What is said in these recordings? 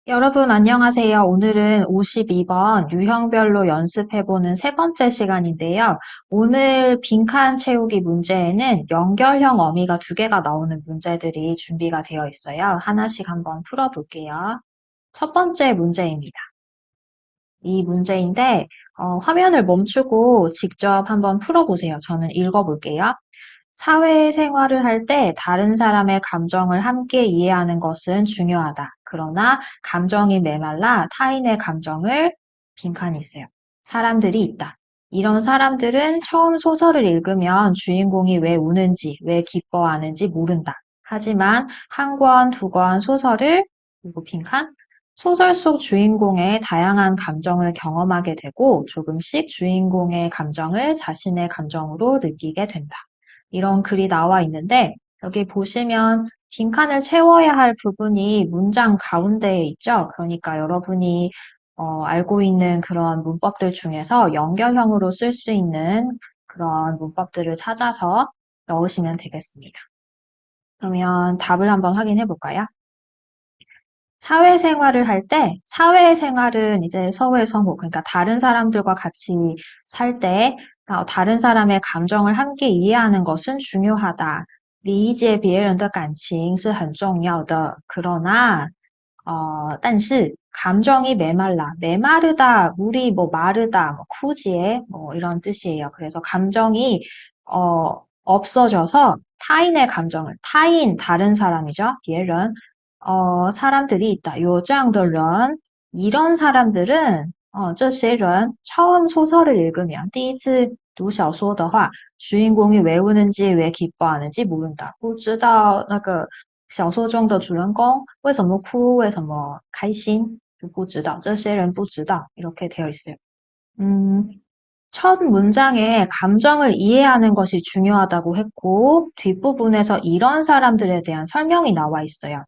여러분, 안녕하세요. 오늘은 52번 유형별로 연습해보는 세 번째 시간인데요. 오늘 빈칸 채우기 문제에는 연결형 어미가 두 개가 나오는 문제들이 준비가 되어 있어요. 하나씩 한번 풀어볼게요. 첫 번째 문제입니다. 이 문제인데, 화면을 멈추고 직접 한번 풀어보세요. 저는 읽어볼게요. 사회생활을 할 때 다른 사람의 감정을 함께 이해하는 것은 중요하다. 그러나 감정이 메말라 타인의 감정을 빈칸이 있어요. 사람들이 있다. 이런 사람들은 처음 소설을 읽으면 주인공이 왜 우는지, 왜 기뻐하는지 모른다. 하지만 한 권, 두 권 소설을, 그리고 빈칸, 소설 속 주인공의 다양한 감정을 경험하게 되고 조금씩 주인공의 감정을 자신의 감정으로 느끼게 된다. 이런 글이 나와 있는데 여기 보시면 빈칸을 채워야 할 부분이 문장 가운데에 있죠. 그러니까 여러분이 알고 있는 그런 문법들 중에서 연결형으로 쓸 수 있는 그런 문법들을 찾아서 넣으시면 되겠습니다. 그러면 답을 한번 확인해 볼까요? 사회생활을 할 때, 사회생활은 이제 서외성호, 그러니까 다른 사람들과 같이 살 때, 다른 사람의 감정을 함께 이해하는 것은 중요하다. 理解别人的感情是很重要的. 그러나, 但是, 감정이 메말라. 메마르다, 물이 뭐 마르다, 뭐 쿠지에, 뭐 이런 뜻이에요. 그래서 감정이, 없어져서 타인의 감정을, 타인, 다른 사람이죠. 别人, 사람들이 있다. 有这样的人, 이런 사람들은, 这些人, 처음 소설을 읽으면, 第一次读小说的话, 주인공이 왜 우는지, 왜 기뻐하는지 모른다. 不知道那个小说中的主人公为什么哭，为什么开心，就不知道。这些人不知道. 이렇게 되어 있어요. 음, 첫 문장에 감정을 이해하는 것이 중요하다고 했고, 뒷부분에서 이런 사람들에 대한 설명이 나와 있어요.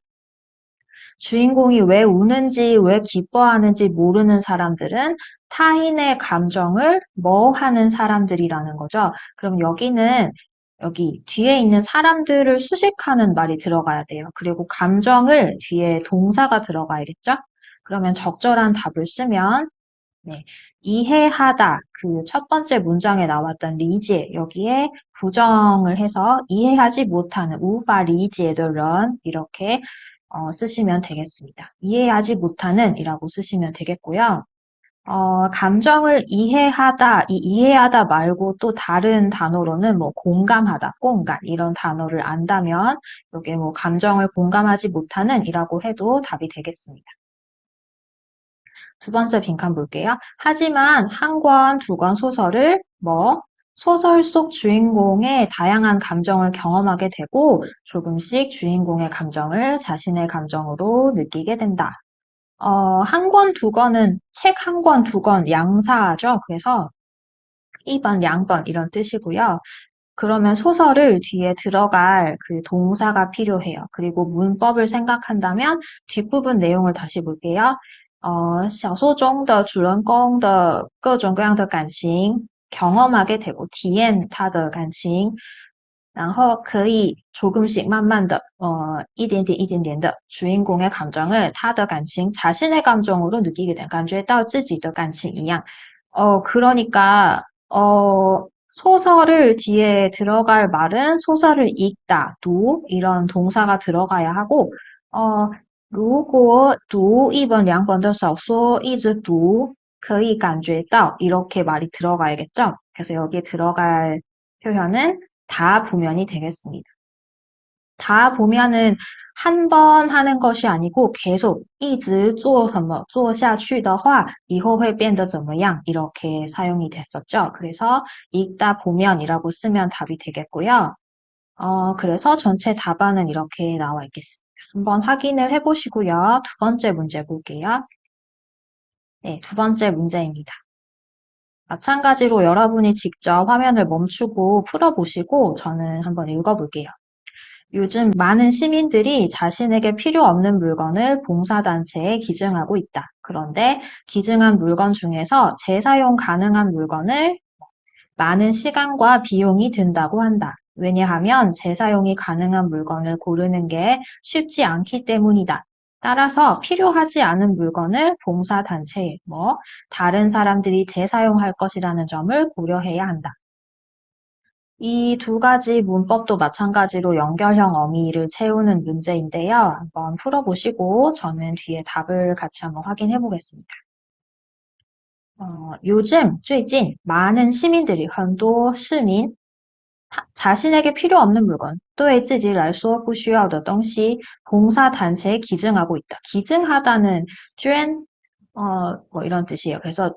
주인공이 왜 우는지, 왜 기뻐하는지 모르는 사람들은 타인의 감정을 뭐 하는 사람들이라는 거죠. 그럼 여기는 여기 뒤에 있는 사람들을 수식하는 말이 들어가야 돼요. 그리고 감정을 뒤에 동사가 들어가야겠죠? 그러면 적절한 답을 쓰면 네, 이해하다 그 첫 번째 문장에 나왔던 리제 여기에 부정을 해서 이해하지 못하는 우파 리제더런 이렇게 쓰시면 되겠습니다. 이해하지 못하는 이라고 쓰시면 되겠고요. 감정을 이해하다, 이 이해하다 말고 또 다른 단어로는 뭐 공감하다, 공감 이런 단어를 안다면 여기에 뭐 감정을 공감하지 못하는 이라고 해도 답이 되겠습니다. 두 번째 빈칸 볼게요. 하지만 한 권, 두 권 소설을 소설 속 주인공의 다양한 감정을 경험하게 되고 조금씩 주인공의 감정을 자신의 감정으로 느끼게 된다. 한 권, 두 권은 책 한 권, 두 권 양사죠. 그래서 1번, 양번 이런 뜻이고요. 그러면 소설을 뒤에 들어갈 그 동사가 필요해요. 그리고 문법을 생각한다면 뒷부분 내용을 다시 볼게요. 小说中的主人公的各种各样的感情 경험하게 되고 体验他的感情然后可以 조금씩 慢慢的 一点点一点点的 주인공의 감정을 他的感情 자신의 감정으로 느끼게 된 感觉到自己的感情一样 그러니까 소설을 뒤에 들어갈 말은 소설을 읽다, 두 이런 동사가 들어가야 하고 如果读一本两本的小说一直读可以感觉到 이렇게 말이 들어가야겠죠? 그래서 여기에 들어갈 표현은 다 보면이 되겠습니다. 다 보면은 한 번 하는 것이 아니고 계속 一直做什么做下去的话以后会变得怎么样 이렇게 사용이 됐었죠. 그래서 읽다 보면이라고 쓰면 답이 되겠고요. 그래서 전체 답안은 이렇게 나와 있겠습니다. 한번 확인을 해보시고요. 두 번째 문제 볼게요. 네, 두 번째 문제입니다. 마찬가지로 여러분이 직접 화면을 멈추고 풀어보시고 저는 한번 읽어볼게요. 요즘 많은 시민들이 자신에게 필요 없는 물건을 봉사단체에 기증하고 있다. 그런데 기증한 물건 중에서 재사용 가능한 물건을 많은 시간과 비용이 든다고 한다. 왜냐하면 재사용이 가능한 물건을 고르는 게 쉽지 않기 때문이다. 따라서 필요하지 않은 물건을 봉사단체에, 다른 사람들이 재사용할 것이라는 점을 고려해야 한다. 이 두 가지 문법도 마찬가지로 연결형 어미를 채우는 문제인데요. 한번 풀어보시고 저는 뒤에 답을 같이 한번 확인해 보겠습니다. 요즘 最近 많은 시민들이 很多市民 자신에게 필요 없는 물건, 对自己来说不需要的东西 봉사단체에 기증하고 있다. 기증하다는 捐, 이런 뜻이에요. 그래서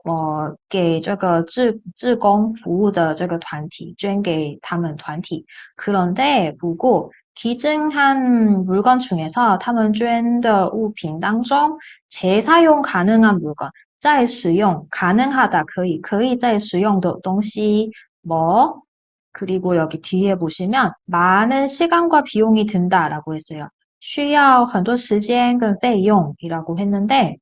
给这个志工服务的这个团体捐给他们团体. 그런데 보고 기증한 물건 중에서 他们捐的物品当中 재사용 가능한 물건, 再使用 가능하다, 可以再使用的东西 그리고 여기 뒤에 보시면 많은 시간과 비용이 든다라고 했어요. 需要很多时间跟费用이라고 했는데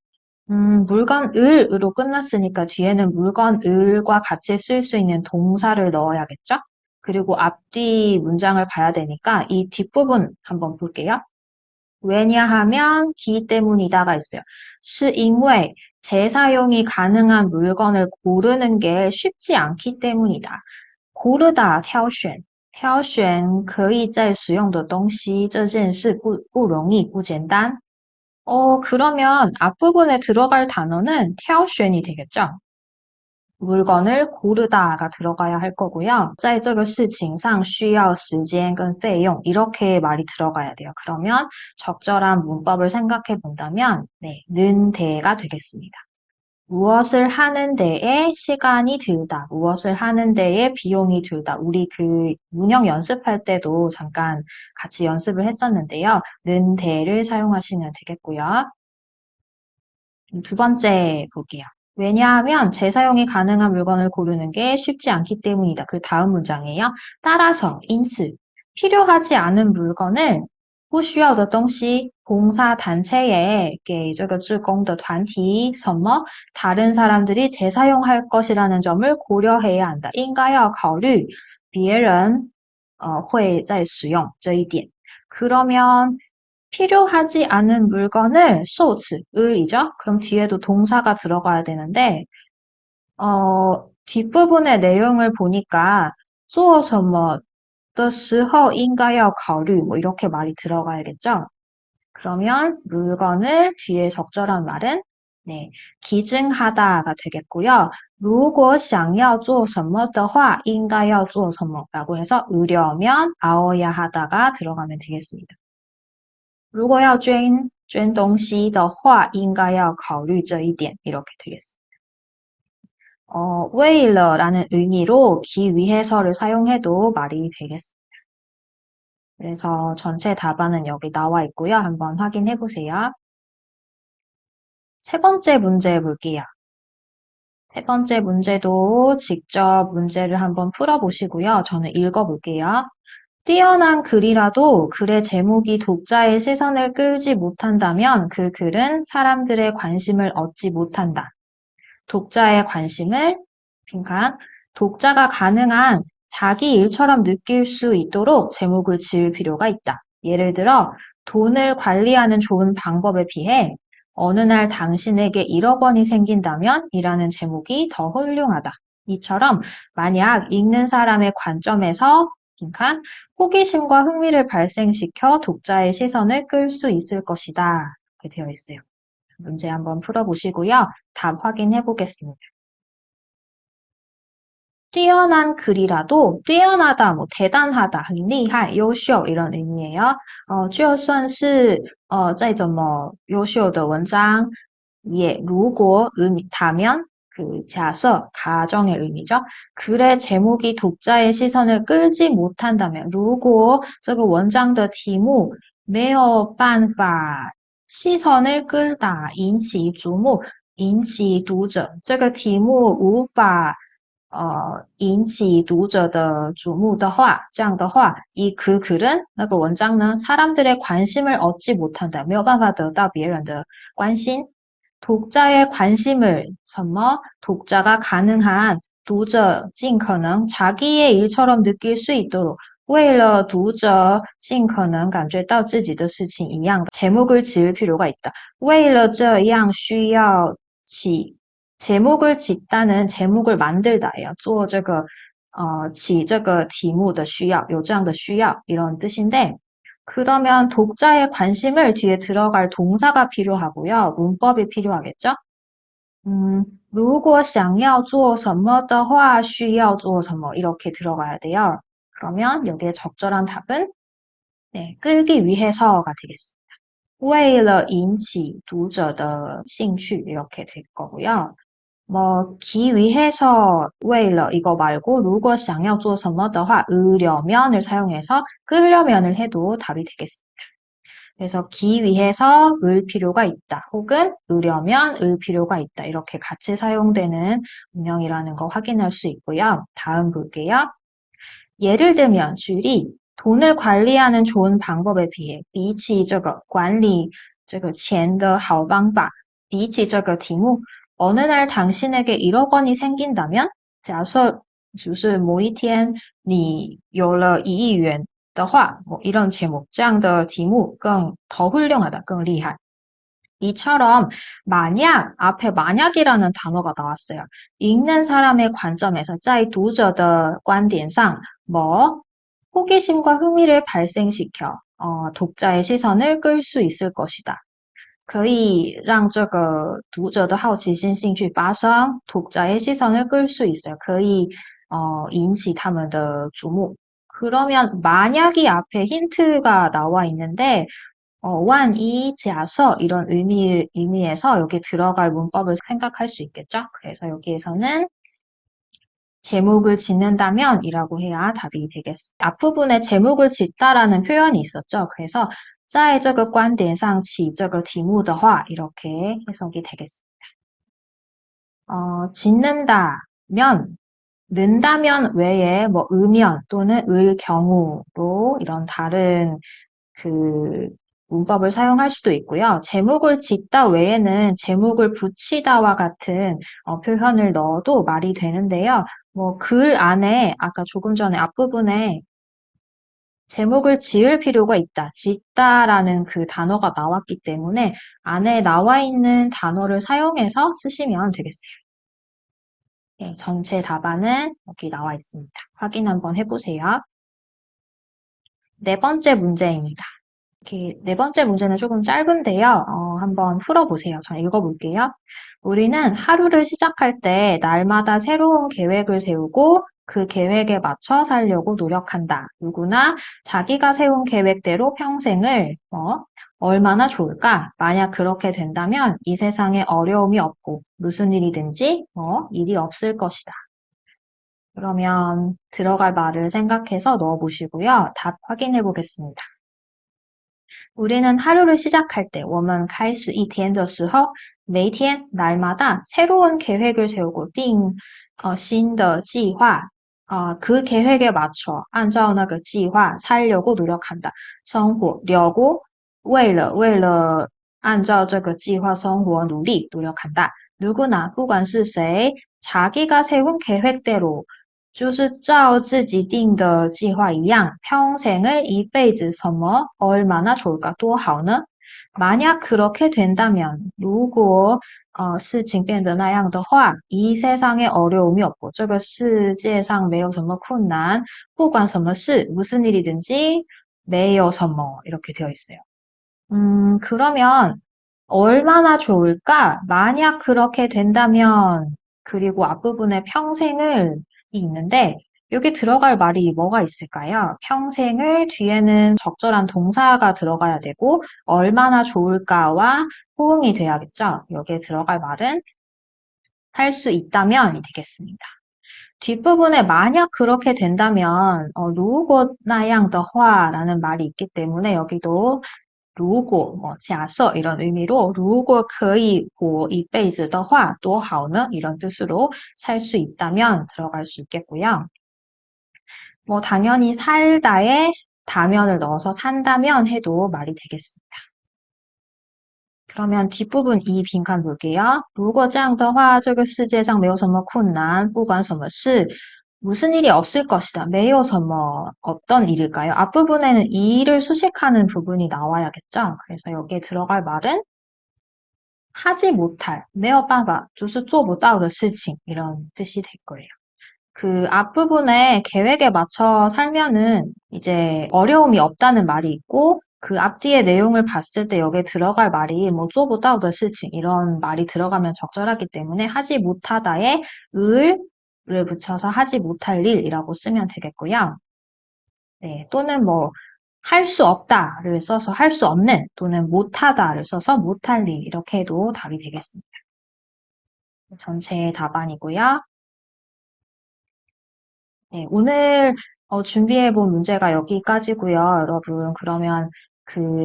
물건을으로 끝났으니까 뒤에는 물건을과 같이 쓸 수 있는 동사를 넣어야겠죠? 그리고 앞뒤 문장을 봐야 되니까 이 뒷부분 한번 볼게요. 왜냐하면 기 때문이다가 있어요. 是因为 재사용이 가능한 물건을 고르는 게 쉽지 않기 때문이다. 고르다, 挑选可以再使用的东西这件事不容易不简单. 그러면 앞부분에 들어갈 단어는 挑选이 되겠죠? 물건을 고르다가 들어가야 할 거고요. 在这个事情上需要时间跟费用 이렇게 말이 들어가야 돼요. 그러면 적절한 문법을 생각해 본다면 는 대가 되겠습니다. 무엇을 하는 데에 시간이 들다, 무엇을 하는 데에 비용이 들다. 우리 그 문형 연습할 때도 잠깐 같이 연습을 했었는데요. 는 대를 사용하시면 되겠고요. 두 번째 볼게요. 왜냐하면 재사용이 가능한 물건을 고르는 게 쉽지 않기 때문이다. 그 다음 문장이에요. 따라서, 因此, 필요하지 않은 물건을 不需要的东西 봉사단체에 给这个志工的团体 다른 사람들이 재사용할 것이라는 점을 고려해야 한다. 应该要考虑别人会再使用这一点. 그러면 필요하지 않은 물건을 受词을이죠. 그럼 뒤에도 동사가 들어가야 되는데 뒷부분의 내용을 보니까 做什么的时候应该要考虑 이렇게 말이 들어가야겠죠. 그러면 물건을 뒤에 적절한 말은 기증하다가 되겠고요. 如果想要做什么的话应该要做什么라고 해서 으려면 아어야 하다가 들어가면 되겠습니다. 如果要捐东西的话应该要考虑这一点 이렇게 되겠습니다. 왜일러라는 의미로 기 위해서를 사용해도 말이 되겠습니다. 그래서 전체 답안은 여기 나와 있고요. 한번 확인해 보세요. 세 번째 문제 볼게요. 세 번째 문제도 직접 문제를 한번 풀어보시고요. 저는 읽어볼게요. 뛰어난 글이라도 글의 제목이 독자의 시선을 끌지 못한다면 그 글은 사람들의 관심을 얻지 못한다. 독자의 관심을 빈칸 독자가 가능한 자기 일처럼 느낄 수 있도록 제목을 지을 필요가 있다. 예를 들어 돈을 관리하는 좋은 방법에 비해 어느 날 당신에게 1억 원이 생긴다면 이라는 제목이 더 훌륭하다. 이처럼 만약 읽는 사람의 관점에서 빈칸 호기심과 흥미를 발생시켜 독자의 시선을 끌 수 있을 것이다. 이렇게 되어 있어요. 문제 한번 풀어보시고요. 답 확인해 보겠습니다. 뛰어난 글이라도 뛰어나다, 대단하다, 很厉害, 优秀 이런 의미예요. 就算是再怎么优秀的文章也如果 의미다면 그假设, 가정의 의미죠. 글의 제목이 독자의 시선을 끌지 못한다면 如果这个文章的题目没有办法 시선을 끌다, 引起注目, 引起读者这个题目无法引起读者的瞩目的话这样的话이 그 글은 那个文章呢 사람들의 관심을 얻지 못한다. 没有办法得到别人的关心 독자의 관심을 什么 독자가 가능한 读者尽可能 자기의 일처럼 느낄 수 있도록 为了读者尽可能感觉到自己的事情一样的 제목을 지을 필요가 있다. 为了这样需要 제목을 짓다는 제목을 만들다예요. 做这个起这个题目的需要有这样的需要 이런 뜻인데 그러면 독자의 관심을 뒤에 들어갈 동사가 필요하고요. 문법이 필요하겠죠? 如果想要做什么的话需要做什么 이렇게 들어가야 돼요. 그러면 여기에 적절한 답은 네, 끌기 위해서가 되겠습니다. 为了引起读者的兴趣 이렇게 될 거고요. 뭐, 기 위해서 为了 이거 말고 如果想要做什么的话 으려면을 사용해서 끌려면을 해도 답이 되겠습니다. 그래서 기 위해서 을 필요가 있다. 혹은 으려면 을 필요가 있다. 이렇게 같이 사용되는 문형이라는 거 확인할 수 있고요. 다음 볼게요. 예를 들면 줄이 돈을 관리하는 좋은 방법에 비해 比起这个管理这个钱的好方法比起这个题目 어느 날 당신에게 1억 원이 생긴다면 假设就是某一天你有了1亿元的话 이런 제목, 这样的题目更더 훌륭하다, 更厉害. 이처럼 만약 앞에 만약이라는 단어가 나왔어요. 읽는 사람의 관점에서 在读者的观点上 호기심과 흥미를 발생시켜 독자의 시선을 끌 수 있을 것이다. 可以让这个读者的好奇心兴趣发生 독자의 시선을 끌 수 있어요. 可以引起他们的注目. 그러면 만약이 앞에 힌트가 나와 있는데 완이, 假设 이런 의미에서 여기 들어갈 문법을 생각할 수 있겠죠? 그래서 여기에서는 제목을 짓는다면 이라고 해야 답이 되겠습니다. 앞부분에 제목을 짓다라는 표현이 있었죠. 그래서 在这个观点上起这个题目的话 이렇게 해석이 되겠습니다. 짓는다면, 는다면 외에 뭐 으면 또는 을 경우로 이런 다른 그 문법을 사용할 수도 있고요. 제목을 짓다 외에는 제목을 붙이다와 같은 표현을 넣어도 말이 되는데요. 뭐 글 안에 아까 조금 전에 앞부분에 제목을 지을 필요가 있다. 짓다라는 그 단어가 나왔기 때문에 안에 나와 있는 단어를 사용해서 쓰시면 되겠어요. 네, 전체 답안은 여기 나와 있습니다. 확인 한번 해보세요. 네 번째 문제입니다. 이렇게 네 번째 문제는 조금 짧은데요. 한번 풀어보세요. 저 읽어볼게요. 우리는 하루를 시작할 때 날마다 새로운 계획을 세우고 그 계획에 맞춰 살려고 노력한다. 누구나 자기가 세운 계획대로 평생을 얼마나 좋을까? 만약 그렇게 된다면 이 세상에 어려움이 없고 무슨 일이든지 일이 없을 것이다. 그러면 들어갈 말을 생각해서 넣어보시고요. 답 확인해 보겠습니다. 우리는 하루를 시작할 때, 我们开始一天的时候,每天 날마다 새로운 계획을 세우고 定新的计划, 그 계획에 맞춰 按照那个计划 살려고 노력한다. 生活,려고 为了按照这个计划生活努力 노력한다. 누구나 不管是谁 자기가 세운 계획대로 就是照自己定的计划一样 평생을 一辈子什么 얼마나 좋을까 多好呢 만약 그렇게 된다면 如果事情变得那样的话 이 세상에 어려움이 없고 这个世界上没有什么困难不管什么事 무슨 일이든지 没有什么 이렇게 되어 있어요. 그러면 얼마나 좋을까? 만약 그렇게 된다면 그리고 앞부분에 평생을 이 있는데 여기 들어갈 말이 뭐가 있을까요? 평생을 뒤에는 적절한 동사가 들어가야 되고 얼마나 좋을까와 호응이 돼야겠죠? 여기에 들어갈 말은 할 수 있다면이 되겠습니다. 뒷부분에 만약 그렇게 된다면 如果那样的话라는 말이 있기 때문에 여기도 如果 假设 이런 의미로 如果可以活一辈子的话多好呢 이런 뜻으로 살 수 있다면 들어갈 수 있겠고요. 뭐 당연히 살다에 다면을 넣어서 산다면 해도 말이 되겠습니다. 그러면 뒷부분 이 빈칸 볼게요. 如果这样的话这个世界上没有什么困难不管什么事 무슨 일이 없을 것이다. 메이어서 어떤 일일까요? 앞부분에는 이 일을 수식하는 부분이 나와야겠죠? 그래서 여기에 들어갈 말은 하지 못할, 没有办法,就是做不到的事情 이런 뜻이 될 거예요. 그 앞부분에 계획에 맞춰 살면은 이제 어려움이 없다는 말이 있고 그 앞뒤의 내용을 봤을 때 여기에 들어갈 말이 뭐做不到的事情 이런 말이 들어가면 적절하기 때문에 하지 못하다에 을을 붙여서 하지 못할 일이라고 쓰면 되겠고요. 네, 또는 뭐 할 수 없다를 써서 할 수 없는 또는 못하다를 써서 못할 일 이렇게 해도 답이 되겠습니다. 전체의 답안이고요. 네, 오늘 준비해본 문제가 여기까지고요. 여러분, 그러면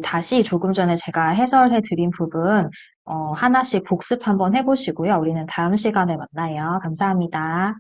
다시 조금 전에 제가 해설해 드린 부분 하나씩 복습 한번 해보시고요. 우리는 다음 시간에 만나요. 감사합니다.